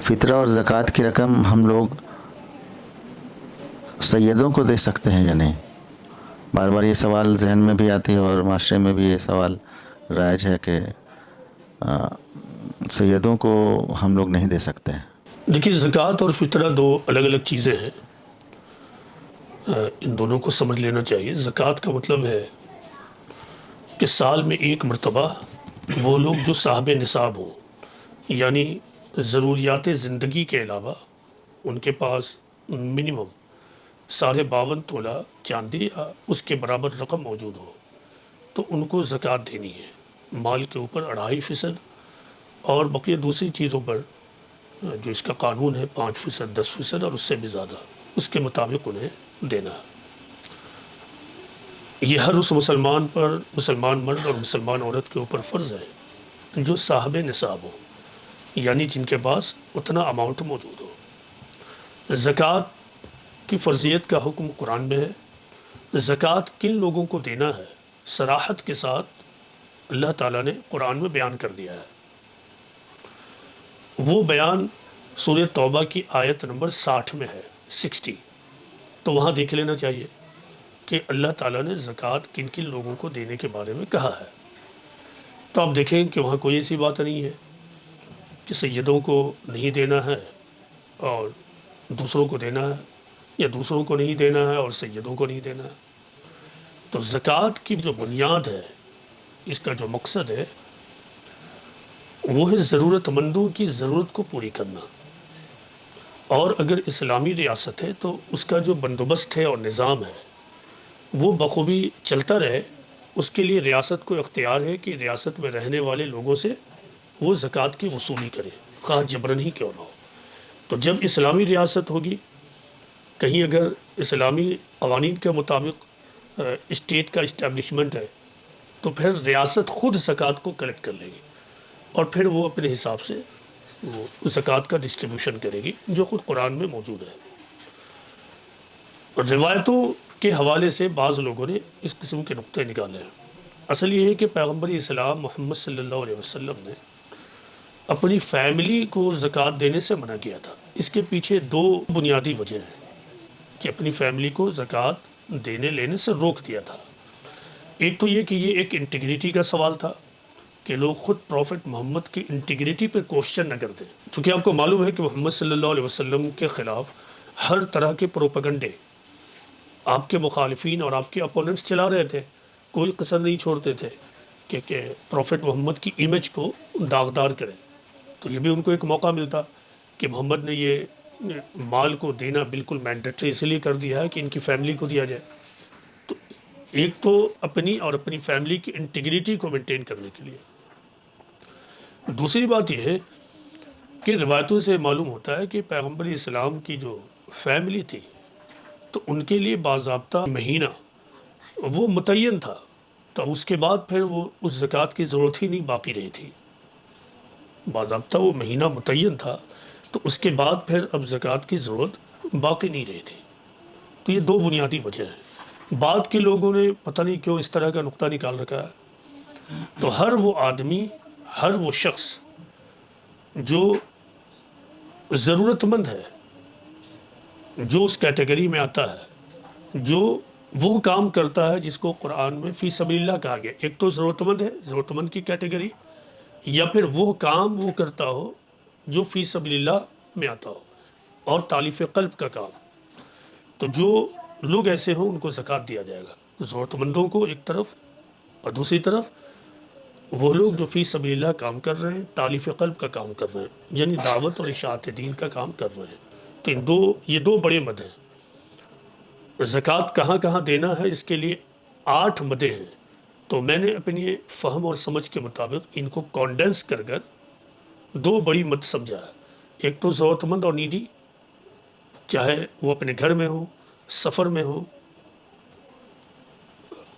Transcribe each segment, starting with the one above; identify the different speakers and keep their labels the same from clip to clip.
Speaker 1: فطرہ اور زکوٰۃ کی رقم ہم لوگ سیدوں کو دے سکتے ہیں یا نہیں؟ بار بار یہ سوال ذہن میں بھی آتی ہے اور معاشرے میں بھی یہ سوال رائج ہے کہ سیدوں کو ہم لوگ نہیں دے سکتے ہیں۔
Speaker 2: دیکھیے، زکوٰۃ اور فطرہ دو الگ الگ چیزیں ہیں، ان دونوں کو سمجھ لینا چاہیے۔ زکوٰۃ کا مطلب ہے کہ سال میں ایک مرتبہ وہ لوگ جو صاحب نصاب ہوں، یعنی ضروریات زندگی کے علاوہ ان کے پاس منیمم 52.5 تولہ چاندی یا اس کے برابر رقم موجود ہو، تو ان کو زکوٰۃ دینی ہے۔ مال کے اوپر 2.5% اور بقیہ دوسری چیزوں پر جو اس کا قانون ہے 5%، 10% اور اس سے بھی زیادہ، اس کے مطابق انہیں دینا ہے۔ یہ ہر اس مسلمان پر، مسلمان مرد اور مسلمان عورت کے اوپر فرض ہے جو صاحب نصاب ہو، یعنی جن کے پاس اتنا اماؤنٹ موجود ہو۔ زکوٰۃ کی فرضیت کا حکم قرآن میں ہے۔ زکوٰۃ کن لوگوں کو دینا ہے، صراحت کے ساتھ اللہ تعالیٰ نے قرآن میں بیان کر دیا ہے۔ وہ بیان سورہ توبہ کی آیت نمبر 60 میں ہے، 60۔ تو وہاں دیکھ لینا چاہیے کہ اللہ تعالیٰ نے زکوٰۃ کن کن لوگوں کو دینے کے بارے میں کہا ہے۔ تو آپ دیکھیں کہ وہاں کوئی ایسی بات نہیں ہے کہ سیدوں کو نہیں دینا ہے اور دوسروں کو دینا ہے، یا دوسروں کو نہیں دینا ہے اور سیدوں کو نہیں دینا ہے۔ تو زکوٰۃ کی جو بنیاد ہے، اس کا جو مقصد ہے، وہ ہے ضرورت مندوں کی ضرورت کو پوری کرنا۔ اور اگر اسلامی ریاست ہے تو اس کا جو بندوبست ہے اور نظام ہے وہ بخوبی چلتا رہے، اس کے لیے ریاست کو اختیار ہے کہ ریاست میں رہنے والے لوگوں سے وہ زکوٰۃ کی وصولی کرے، خواہ جبراً ہی کیوں نہ ہو۔ تو جب اسلامی ریاست ہوگی، کہیں اگر اسلامی قوانین کے مطابق اسٹیٹ کا اسٹیبلشمنٹ ہے، تو پھر ریاست خود زکوٰۃ کو کلیکٹ کر لے گی اور پھر وہ اپنے حساب سے وہ زکوٰۃ کا ڈسٹریبیوشن کرے گی، جو خود قرآن میں موجود ہے۔ روایتوں کے حوالے سے بعض لوگوں نے اس قسم کے نقطے نکالے ہیں۔ اصل یہ ہے کہ پیغمبر اسلام محمد صلی اللہ علیہ وسلم نے اپنی فیملی کو زکوٰۃ دینے سے منع کیا تھا۔ اس کے پیچھے دو بنیادی وجہ ہیں کہ اپنی فیملی کو زکوٰۃ دینے لینے سے روک دیا تھا۔ ایک تو یہ کہ یہ ایک انٹیگریٹی کا سوال تھا کہ لوگ خود پروفٹ محمد کی انٹیگریٹی پہ کوشچن نہ کر دیں، چونکہ آپ کو معلوم ہے کہ محمد صلی اللہ علیہ وسلم کے خلاف ہر طرح کے پروپیگنڈے آپ کے مخالفین اور آپ کے اپوننٹس چلا رہے تھے، کوئی قصر نہیں چھوڑتے تھے کہ پروفٹ محمد کی امیج کو داغدار کریں۔ تو یہ بھی ان کو ایک موقع ملتا کہ محمد نے یہ مال کو دینا بالکل مینڈیٹری اس لیے کر دیا ہے کہ ان کی فیملی کو دیا جائے۔ تو ایک تو اپنی اور اپنی فیملی کی انٹیگریٹی کو مینٹین کرنے کے لیے۔ دوسری بات یہ ہے کہ روایتوں سے معلوم ہوتا ہے کہ پیغمبر اسلام کی جو فیملی تھی تو ان کے لیے باضابطہ مہینہ وہ متعین تھا، تو اس کے بعد پھر وہ اس زکوٰۃ کی ضرورت ہی نہیں باقی رہی تھی۔ باضابطہ وہ مہینہ متعین تھا تو اس کے بعد پھر اب زکوٰۃ کی ضرورت باقی نہیں رہی تھی۔ تو یہ دو بنیادی وجہ ہیں۔ بعد کے لوگوں نے پتہ نہیں کیوں اس طرح کا نقطہ نکال رکھا ہے۔ تو ہر وہ آدمی، ہر وہ شخص جو ضرورت مند ہے، جو اس کیٹیگری میں آتا ہے، جو وہ کام کرتا ہے جس کو قرآن میں فی سبیل اللہ کہا گیا، ایک تو ضرورت مند ہے، ضرورت مند کی کیٹیگری، یا پھر وہ کام وہ کرتا ہو جو فی سبیل اللہ میں آتا ہو، اور تالیف قلب کا کام۔ تو جو لوگ ایسے ہوں ان کو زکوٰۃ دیا جائے گا، ضرورت مندوں کو ایک طرف، اور دوسری طرف وہ لوگ جو فی سبیل اللہ کام کر رہے ہیں، تالیف قلب کا کام کر رہے ہیں، یعنی دعوت اور اشاعت دین کا کام کر رہے ہیں۔ تو یہ دو بڑے مد ہیں۔ زکوٰۃ کہاں کہاں دینا ہے، اس کے لیے 8 مدیں ہیں۔ تو میں نے اپنی فہم اور سمجھ کے مطابق ان کو کانڈنس کر کر دو بڑی مد سمجھا ہے۔ ایک تو ضرورت مند اور نیڈی، چاہے وہ اپنے گھر میں ہو، سفر میں ہو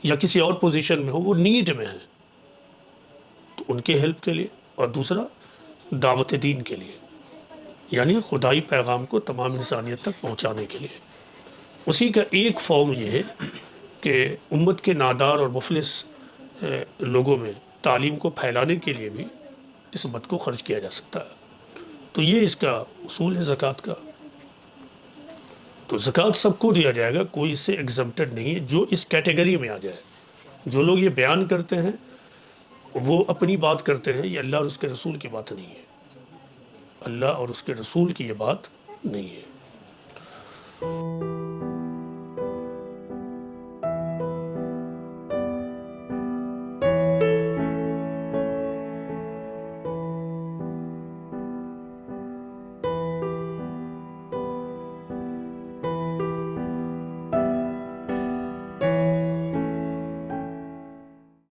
Speaker 2: یا کسی اور پوزیشن میں ہو، وہ نیڈ میں ہیں، تو ان کے ہیلپ کے لیے۔ اور دوسرا دعوت دین کے لیے، یعنی خدائی پیغام کو تمام انسانیت تک پہنچانے کے لیے۔ اسی کا ایک فارم یہ ہے کہ امت کے نادار اور مفلس لوگوں میں تعلیم کو پھیلانے کے لیے بھی اس مد کو خرچ کیا جا سکتا ہے۔ تو تو یہ اس کا اصول ہے زکوٰۃ کا. تو زکوٰۃ سب کو دیا جائے گا, کوئی اس سے ایگزمپٹڈ نہیں ہے جو اس کیٹیگری میں آ جائے. جو لوگ یہ بیان کرتے ہیں وہ اپنی بات کرتے ہیں, یہ اللہ اور اس کے رسول کی بات نہیں ہے. اللہ اور اس کے رسول کی یہ بات نہیں ہے.